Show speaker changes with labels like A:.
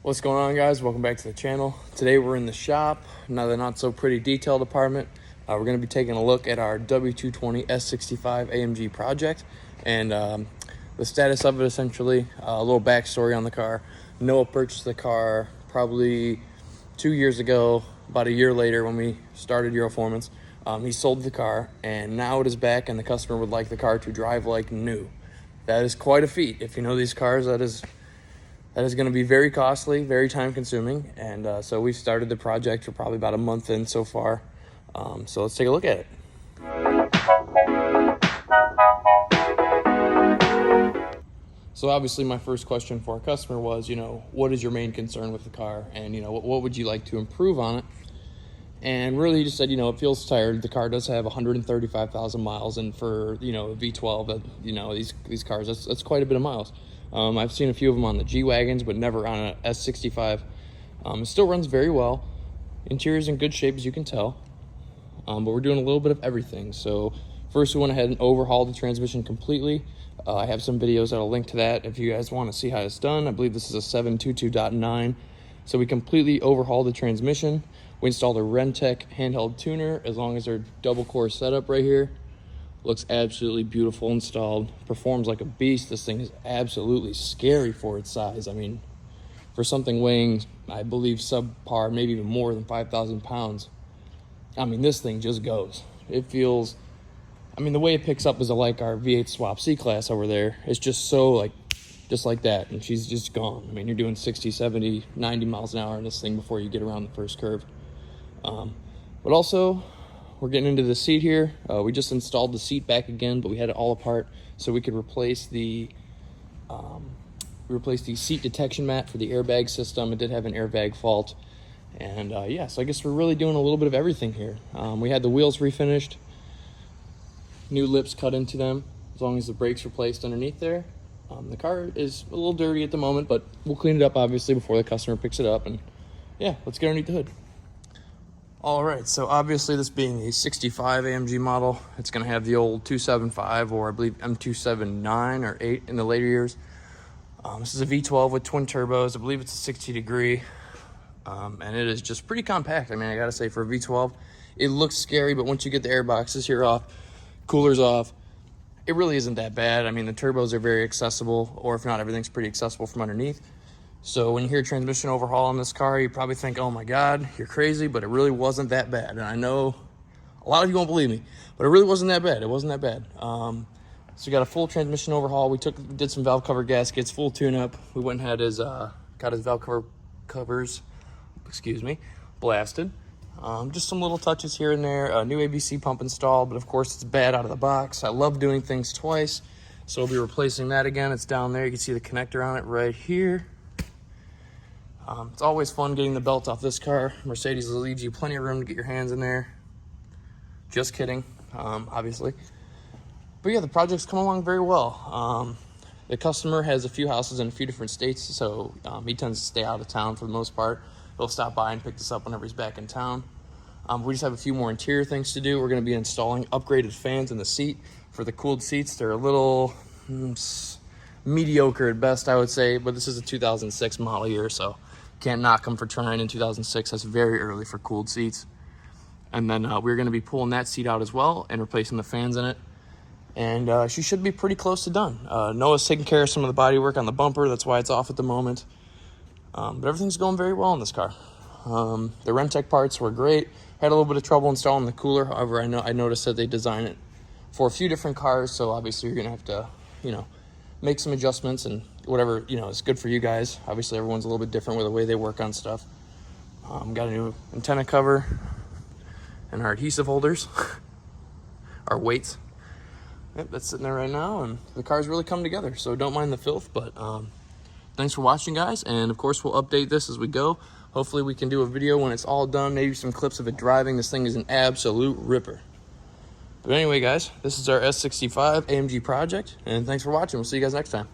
A: What's going on, guys? Welcome back to the channel. Today we're in the shop, now the not so pretty detail department. We're going to be taking a look at our W220 S65 AMG Project and the status of it, essentially. A little backstory on the car. Noah purchased the car probably 2 years ago, about a year later when we started Euroformance. He sold the car and now it is back, and the customer would like the car to drive like new. That is quite a feat. If you know these cars, that is going to be very costly, very time consuming. And so we've started the project. We're probably about a month in so far. So let's take a look at it. So obviously my first question for our customer was, what is your main concern with the car? And, what would you like to improve on it? And really he just said, it feels tired. The car does have 135,000 miles. And for, a V12, these cars, that's quite a bit of miles. I've seen a few of them on the G-Wagons, but never on a S65. It still runs very well. Interior's in good shape, as you can tell. But we're doing a little bit of everything. So first we went ahead and overhauled the transmission completely. I have some videos that'll link to that if you guys want to see how it's done. I believe this is a 722.9. So we completely overhauled the transmission. We installed a Rentec handheld tuner, as long as our double core setup right here. Looks absolutely beautiful installed. Performs like a beast. This thing is absolutely scary for its size. I mean, for something weighing, I believe, subpar, maybe even more than 5,000 pounds. I mean, this thing just goes. It feels, the way it picks up is like our V8 swap C-Class over there. It's just so just like that. And she's just gone. You're doing 60, 70, 90 miles an hour in this thing before you get around the first curve. But also, we're getting into the seat here. We just installed the seat back again, but we had it all apart so we could replace the seat detection mat for the airbag system. It did have an airbag fault. And yeah, so I guess we're really doing a little bit of everything here. We had the wheels refinished, new lips cut into them, as long as the brakes replaced underneath there. The car is a little dirty at the moment, but we'll clean it up obviously before the customer picks it up. And yeah, let's get underneath the hood. All right, so obviously this being a 65 AMG model, it's going to have the old 275 or I believe M279 or 8 in the later years. This is a V12 with twin turbos. I believe it's a 60 degree, and it is just pretty compact. I got to say, for a V12, it looks scary, but once you get the air boxes here off, coolers off, it really isn't that bad. The turbos are very accessible, or if not, everything's pretty accessible from underneath. So when you hear transmission overhaul on this car, you probably think, oh my God, you're crazy, but it really wasn't that bad. And I know a lot of you won't believe me, but it really wasn't that bad. It wasn't that bad. So we got a full transmission overhaul. We did some valve cover gaskets, full tune-up. We went and had got his valve covers, blasted. Just some little touches here and there. A new ABC pump installed, but of course it's bad out of the box. I love doing things twice, so we'll be replacing that again. It's down there. You can see the connector on it right here. It's always fun getting the belt off this car. Mercedes will leave you plenty of room to get your hands in there. Just kidding, obviously. But yeah, the project's come along very well. The customer has a few houses in a few different states, so he tends to stay out of town for the most part. He'll stop by and pick this up whenever he's back in town. We just have a few more interior things to do. We're going to be installing upgraded fans in the seat for the cooled seats. They're a little mediocre at best, I would say, but this is a 2006 model year, so can't knock them for trying in 2006. That's very early for cooled seats. And then we're going to be pulling that seat out as well and replacing the fans in it. And she should be pretty close to done. Noah's taking care of some of the body work on the bumper. That's why it's off at the moment. But everything's going very well in this car. The Rentec parts were great. Had a little bit of trouble installing the cooler. However, I noticed that they design it for a few different cars. So obviously you're going to have to, make some adjustments and whatever, is good for you guys. Obviously everyone's a little bit different with the way they work on stuff. Got a new antenna cover and our adhesive holders, our weights. Yep, that's sitting there right now, and the car's really come together, so don't mind the filth. But thanks for watching, guys, and of course we'll update this as we go. Hopefully we can do a video when it's all done, maybe some clips of it driving. This thing is an absolute ripper. But anyway, guys, this is our S65 AMG Project, and thanks for watching. We'll see you guys next time.